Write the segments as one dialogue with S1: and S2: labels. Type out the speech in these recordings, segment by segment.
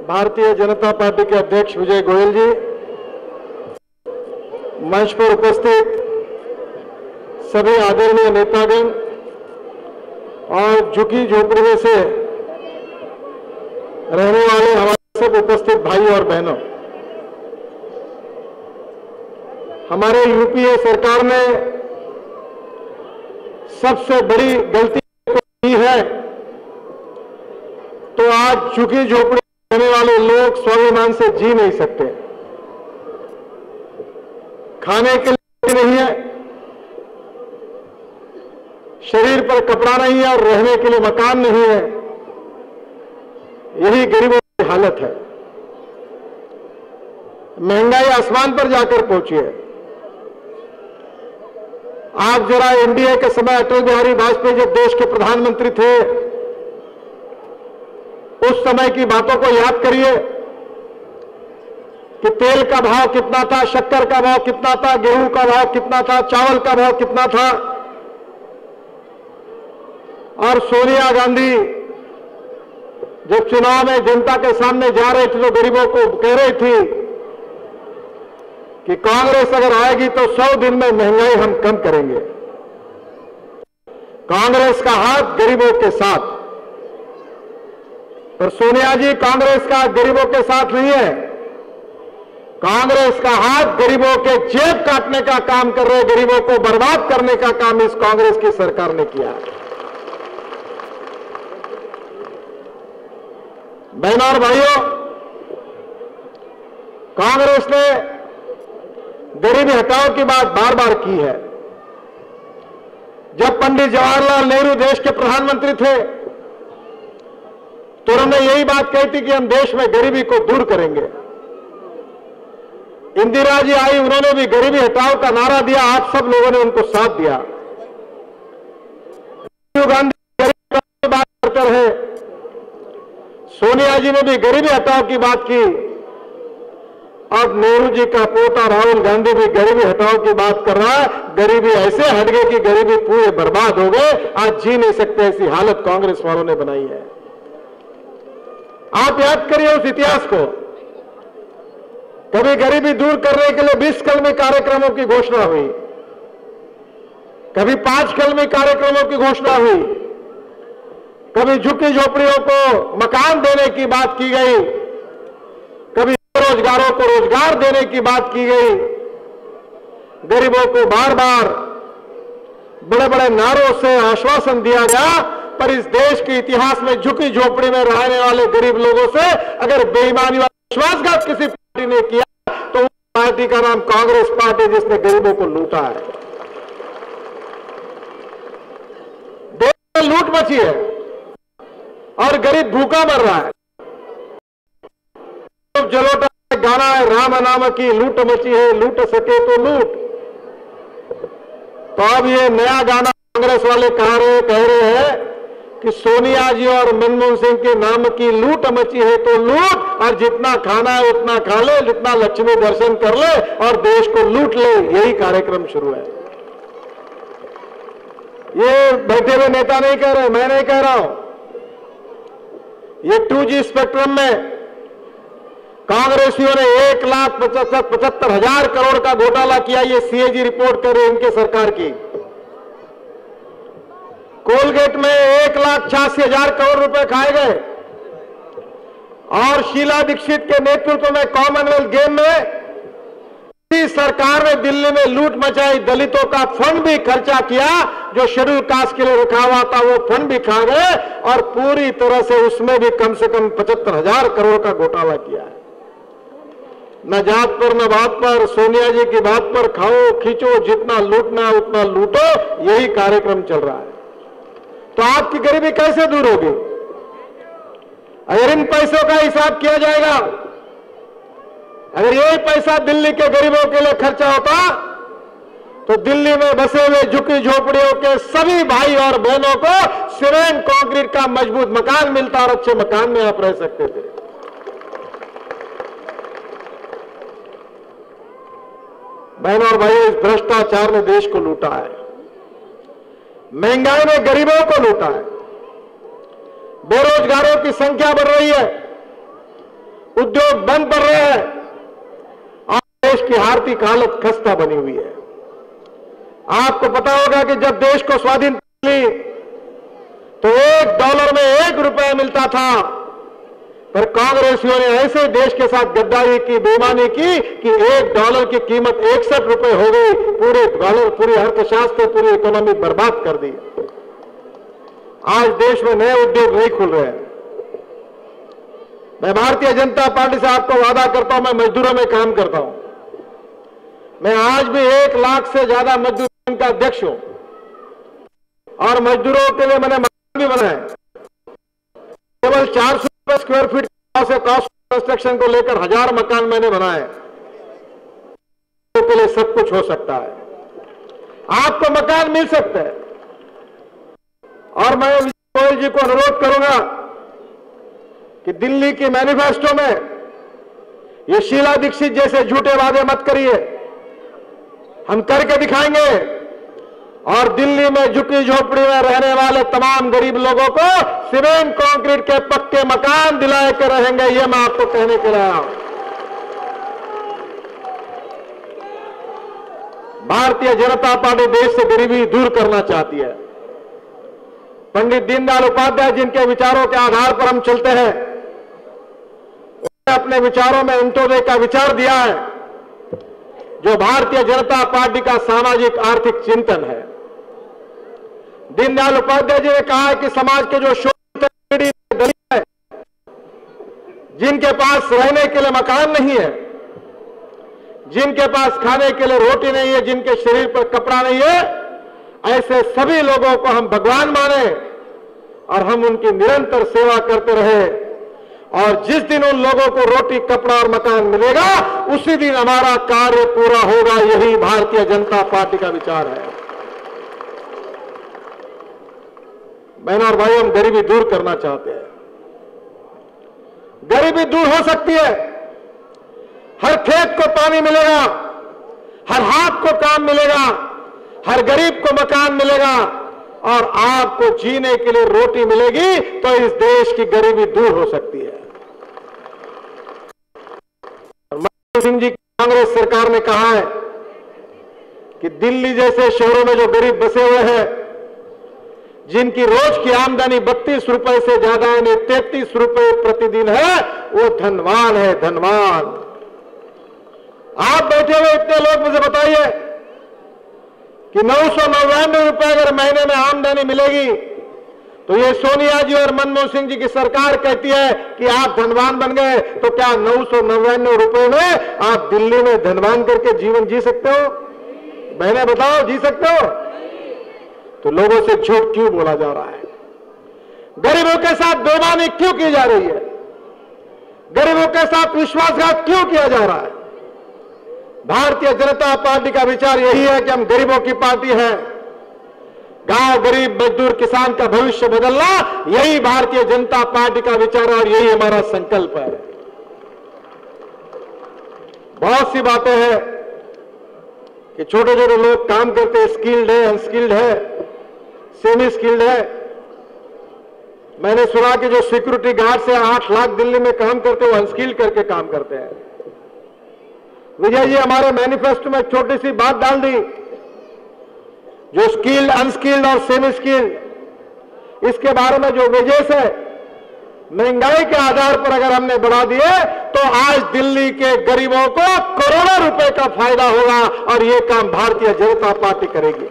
S1: Bharatiya Janata party के अध्यक्ष विजय गोयल जी, मंच पर उपस्थित सभी आदरणीय नेतागण और झुग्गी झोपड़ी में से रहने वाले हमारे सब उपस्थित भाई और बहनों, हमारे यूपीए सरकार ने सबसे बड़ी गलती की है तो आज झुग्गी झोपड़ी रहने वाले लोग स्वाभिमान से जी नहीं सकते। खाने के लिए नहीं है, शरीर पर कपड़ा नहीं है और रहने के लिए मकान नहीं है। यही गरीबों की हालत है। महंगाई आसमान पर जाकर पहुंची है। आप जरा एनडीए के समय अटल बिहारी वाजपेयी जब देश के प्रधानमंत्री थे, उस समय की बातों को याद करिए कि तेल का भाव कितना था, शक्कर का भाव कितना था, गेहूं का भाव कितना था, चावल का भाव कितना था। और सोनिया गांधी जब चुनाव में जनता के सामने जा रहे थे तो गरीबों को कह रही थी कि कांग्रेस अगर आएगी तो 100 दिन में महंगाई हम कम करेंगे। कांग्रेस का हाथ गरीबों के साथ। पर सोनिया जी, कांग्रेस का गरीबों के साथ नहीं है। कांग्रेस का हाथ गरीबों के जेब काटने का काम कर रहे, गरीबों को बर्बाद करने का काम इस कांग्रेस की सरकार ने किया है। बहनों और भाइयों, कांग्रेस ने गरीबी हटाओ की बात बार बार की है। जब पंडित जवाहरलाल नेहरू देश के प्रधानमंत्री थे तो उन्होंने यही बात कही थी कि हम देश में गरीबी को दूर करेंगे। इंदिरा जी आई, उन्होंने भी गरीबी हटाओ का नारा दिया, आप सब लोगों ने उनको साथ दिया। राजीव गांधी गरीबी हटाओ की बात करते रहे, सोनिया जी ने भी गरीबी हटाओ की बात की। अब नेहरू जी का पोता राहुल गांधी भी गरीबी हटाओ की बात कर रहा है। गरीबी ऐसे हट गई कि गरीबी पूरे बर्बाद हो गए, आज जी नहीं सकते, ऐसी हालत कांग्रेस वालों ने बनाई है। आप याद करिए उस इतिहास को। कभी गरीबी दूर करने के लिए 20 कलमी कार्यक्रमों की घोषणा हुई, कभी 5 कलमी कार्यक्रमों की घोषणा हुई, कभी झुग्गी झोपड़ियों को मकान देने की बात की गई, कभी बेरोजगारों को रोजगार देने की बात की गई। गरीबों को बार बार बड़े बड़े नारों से आश्वासन दिया गया, पर इस देश के इतिहास में झुग्गी झोपड़ी में रहने वाले गरीब लोगों से अगर बेईमानी और विश्वासघात किसी पार्टी ने किया तो उस पार्टी का नाम कांग्रेस पार्टी, जिसने गरीबों को लूटा है। देश में लूट मची है और गरीब भूखा मर रहा है। जलोटा गाना है, राम नाम की लूट मची है, लूट सके तो लूट। तो अब ये नया गाना कांग्रेस वाले कह रहे हैं कि सोनिया जी और मनमोहन सिंह के नाम की लूट मची है तो लूट, और जितना खाना है उतना खा ले, जितना लक्ष्मी दर्शन कर ले और देश को लूट ले। यही कार्यक्रम शुरू है। ये बैठे हुए नेता नहीं कह रहे, मैं नहीं कह रहा हूं। ये 2G स्पेक्ट्रम में कांग्रेसियों ने 1,75,000 करोड़ का घोटाला किया। ये CAG रिपोर्ट कर रही है इनके सरकार की। कोलगेट में 1,86,000 करोड़ रुपए खाए गए और शीला दीक्षित के नेतृत्व में कॉमनवेल्थ गेम में सरकार ने दिल्ली में लूट मचाई। दलितों का फंड भी खर्चा किया, जो शेड्यूल कास्ट के लिए रखा हुआ था वो फंड भी खा गए और पूरी तरह से उसमें भी कम से कम 75,000 करोड़ का घोटाला किया है। न जात पर न बात पर, सोनिया जी की बात पर खाओ खींचो, जितना लूटना उतना लूटो, यही कार्यक्रम चल रहा है। तो आपकी गरीबी कैसे दूर होगी? अगर इन पैसों का हिसाब किया जाएगा, अगर यही पैसा दिल्ली के गरीबों के लिए खर्चा होता तो दिल्ली में बसे हुए झुग्गी झोपड़ियों के सभी भाई और बहनों को सीमेंट कंक्रीट का मजबूत मकान मिलता और अच्छे मकान में आप रह सकते थे। बहनों और भाइयों, इस भ्रष्टाचार ने देश को लूटा है, महंगाई ने गरीबों को लूटा है, बेरोजगारों की संख्या बढ़ रही है, उद्योग बंद पड़ रहे हैं और देश की आर्थिक हालत खस्ता बनी हुई है। आपको पता होगा कि जब देश को स्वाधीनता मिली तो $1 में ₹1 मिलता था, पर कांग्रेसियों ने ऐसे देश के साथ गद्दारी की, बेईमानी की कि $1 की कीमत ₹61 हो गई। पूरे डॉलर, पूरी अर्थशास्त्र, पूरी इकोनॉमी बर्बाद कर दी। आज देश में नए उद्योग नहीं खुल रहे हैं। मैं भारतीय जनता पार्टी से आपको वादा करता हूं, मैं मजदूरों में काम करता हूं। मैं आज भी 1 लाख से ज्यादा मजदूर का अध्यक्ष हूं और मजदूरों के लिए मैंने मकान भी बनाए। केवल 400 स्क्वायर फीट से कॉस्ट कंस्ट्रक्शन को लेकर 1000 मकान मैंने बनाए। के लिए सब कुछ हो सकता है, आपको मकान मिल सकता है। और मैं विजय गोयल जी को अनुरोध करूंगा कि दिल्ली की मैनिफेस्टो में ये शीला दीक्षित जैसे झूठे वादे मत करिए, हम करके दिखाएंगे और दिल्ली में झुग्गी झोपड़ी में रहने वाले तमाम गरीब लोगों को सीमेंट कंक्रीट के पक्के मकान दिलाए के रहेंगे। ये मैं आपको कहने के लिए आया हूं। भारतीय जनता पार्टी देश से गरीबी दूर करना चाहती है। पंडित दीनदयाल उपाध्याय जिनके विचारों के आधार पर हम चलते हैं, उन्होंने अपने विचारों में अंत्योदय का विचार दिया है, जो भारतीय जनता पार्टी का सामाजिक आर्थिक चिंतन है। दीनदयाल उपाध्याय जी ने कहा है कि समाज के जो शोषित पीढ़ी दलित है, जिनके पास रहने के लिए मकान नहीं है, जिनके पास खाने के लिए रोटी नहीं है, जिनके शरीर पर कपड़ा नहीं है, ऐसे सभी लोगों को हम भगवान माने और हम उनकी निरंतर सेवा करते रहे। और जिस दिन उन लोगों को रोटी, कपड़ा और मकान मिलेगा, उसी दिन हमारा कार्य पूरा होगा। यही भारतीय जनता पार्टी का विचार है। बहनों और भाइयों, हम गरीबी दूर करना चाहते हैं। गरीबी दूर हो सकती है। हर खेत को पानी मिलेगा, हर हाथ को काम मिलेगा, हर गरीब को मकान मिलेगा और आपको जीने के लिए रोटी मिलेगी, तो इस देश की गरीबी दूर हो सकती है। मनमोहन सिंह जी की कांग्रेस सरकार ने कहा है कि दिल्ली जैसे शहरों में जो गरीब बसे हुए हैं, जिनकी रोज की आमदनी ₹32 से ज्यादा यानी ₹33 प्रतिदिन है, वो धनवान है, धनवान। आप बैठे हुए इतने लोग मुझे बताइए कि ₹999 अगर महीने में आमदनी मिलेगी, तो ये सोनिया जी और मनमोहन सिंह जी की सरकार कहती है कि आप धनवान बन गए, तो क्या ₹999 में आप दिल्ली में धनवान करके जीवन जी सकते हो? बहने बताओ, जी सकते हो? तो लोगों से झूठ क्यों बोला जा रहा है? गरीबों के साथ बेईमानी क्यों की जा रही है? गरीबों के साथ विश्वासघात क्यों किया जा रहा है? भारतीय जनता पार्टी का विचार यही है कि हम गरीबों की पार्टी है। गांव, गरीब, मजदूर, किसान का भविष्य बदलना, यही भारतीय जनता पार्टी का विचार है और यही हमारा संकल्प है। बहुत सी बातें हैं कि छोटे छोटे लोग काम करते हैं, स्किल्ड है, अनस्किल्ड है, सेमी स्किल्ड है। मैंने सुना कि जो सिक्योरिटी गार्ड से 8 लाख दिल्ली में काम करते हैं, वो अनस्किल्ड करके काम करते हैं। विजय जी हमारे मैनिफेस्टो में एक छोटी सी बात डाल दी, जो स्किल्ड, अनस्किल्ड और सेमी स्किल्ड, इसके बारे में जो वेजेस है महंगाई के आधार पर अगर हमने बढ़ा दिए, तो आज दिल्ली के गरीबों को करोड़ों रुपए का फायदा होगा और यह काम भारतीय जनता पार्टी करेगी।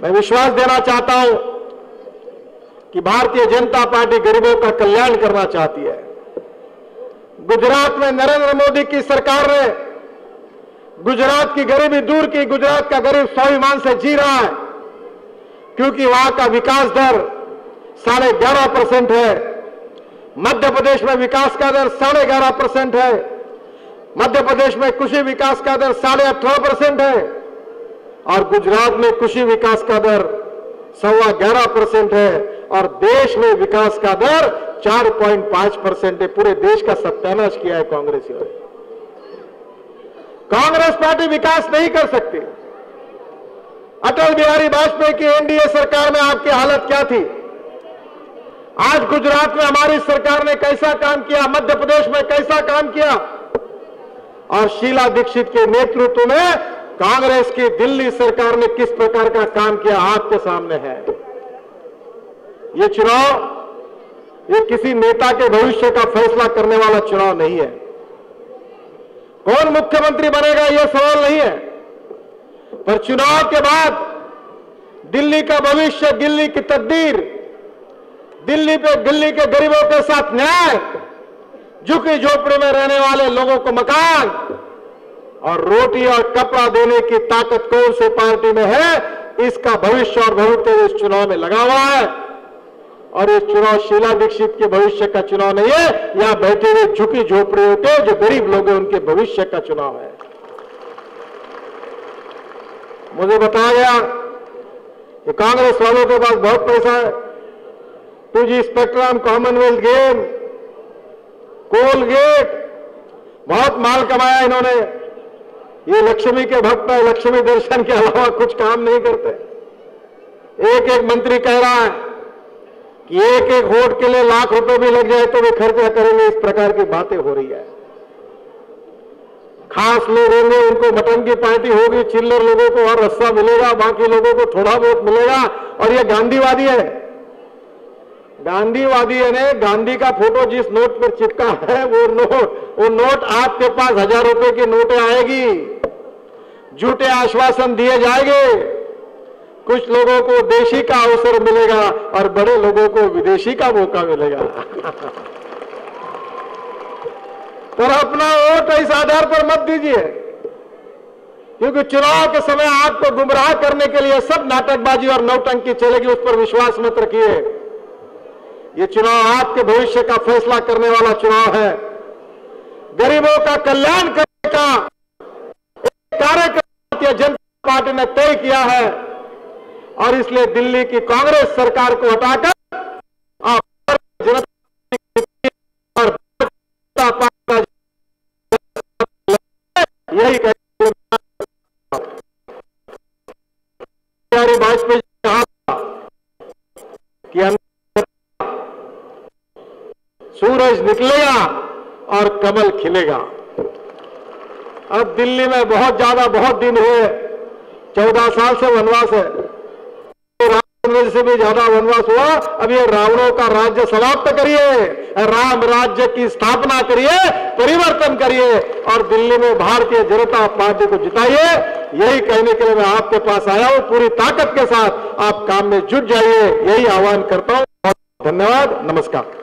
S1: मैं विश्वास देना चाहता हूं कि भारतीय जनता पार्टी गरीबों का कल्याण करना चाहती है। गुजरात में नरेंद्र मोदी की सरकार ने गुजरात की गरीबी दूर की। गुजरात का गरीब स्वाभिमान से जी रहा है, क्योंकि वहां का विकास दर 11.5% है। मध्य प्रदेश में विकास का दर 11.5% है। मध्य प्रदेश में कृषि विकास का दर 18.5% है और गुजरात में कृषि विकास का दर 11.25% है और देश में विकास का दर 4.5% है। पूरे देश का सत्यानाश किया है कांग्रेसियों ने। कांग्रेस पार्टी विकास नहीं कर सकती। अटल बिहारी वाजपेयी की एनडीए सरकार में आपकी हालत क्या थी? आज गुजरात में हमारी सरकार ने कैसा काम किया, मध्य प्रदेश में कैसा काम किया, और शीला दीक्षित के नेतृत्व में कांग्रेस की दिल्ली सरकार ने किस प्रकार का काम किया आपके सामने है। ये चुनाव ये किसी नेता के भविष्य का फैसला करने वाला चुनाव नहीं है। कौन मुख्यमंत्री बनेगा यह सवाल नहीं है, पर चुनाव के बाद दिल्ली का भविष्य, दिल्ली की तकदीर, दिल्ली के गरीबों के साथ न्याय, झुग्गी झोपड़ी में रहने वाले लोगों को मकान और रोटी और कपड़ा देने की ताकत कौन सी पार्टी में है, इसका भविष्य और भविष्य इस चुनाव में लगा हुआ है। और ये चुनाव शीला दीक्षित के भविष्य का चुनाव नहीं है, यहां बैठे हुए झुग्गी झोपड़ियों के जो गरीब लोग हैं उनके भविष्य का चुनाव है। मुझे बताया गया कि कांग्रेस वालों के पास बहुत पैसा है, 2G spectrum, Commonwealth game, Colgate, बहुत माल कमाया इन्होंने। ये लक्ष्मी के भक्त है, लक्ष्मी दर्शन के अलावा कुछ काम नहीं करते। एक एक मंत्री कह रहा है कि एक एक वोट के लिए लाख रुपए भी लग जाए तो वे खर्चा करेंगे, इस प्रकार की बातें हो रही है। खास लोग होंगे उनको मटन की पार्टी होगी, चिल्लर लोगों को और रस्सा मिलेगा, बाकी लोगों को थोड़ा बहुत मिलेगा। और ये गांधीवादी है, गांधीवादी है। गांधी का फोटो जिस नोट पर चिपका है वो नोट आपके पास 1000 रुपए की नोटें आएगी, झूठे आश्वासन दिए जाएंगे। कुछ लोगों को देशी का अवसर मिलेगा और बड़े लोगों को विदेशी का मौका मिलेगा। पर अपना वोट इस आधार पर मत दीजिए, क्योंकि चुनाव के समय आपको गुमराह करने के लिए सब नाटकबाजी और नौटंकी चलेगी, उस पर विश्वास मत रखिए। ये चुनाव आपके भविष्य का फैसला करने वाला चुनाव है। गरीबों का कल्याण करने का एक कार्यक्रम भारतीय जनता पार्टी ने तय किया है, और इसलिए दिल्ली की कांग्रेस सरकार को हटाकर आप जनता पार्टी यही वाजपेयी कहा कि सूरज निकलेगा और कमल खिलेगा। अब दिल्ली में बहुत दिन हुए, 14 साल से वनवास है, राम से भी ज्यादा वनवास हुआ। अब ये रावणों का राज्य समाप्त करिए, राम राज्य की स्थापना करिए, परिवर्तन करिए और दिल्ली में भारतीय जनता पार्टी को जिताइए। यही कहने के लिए मैं आपके पास आया हूं। पूरी ताकत के साथ आप काम में जुट जाइए, यही आह्वान करता हूं। धन्यवाद, नमस्कार।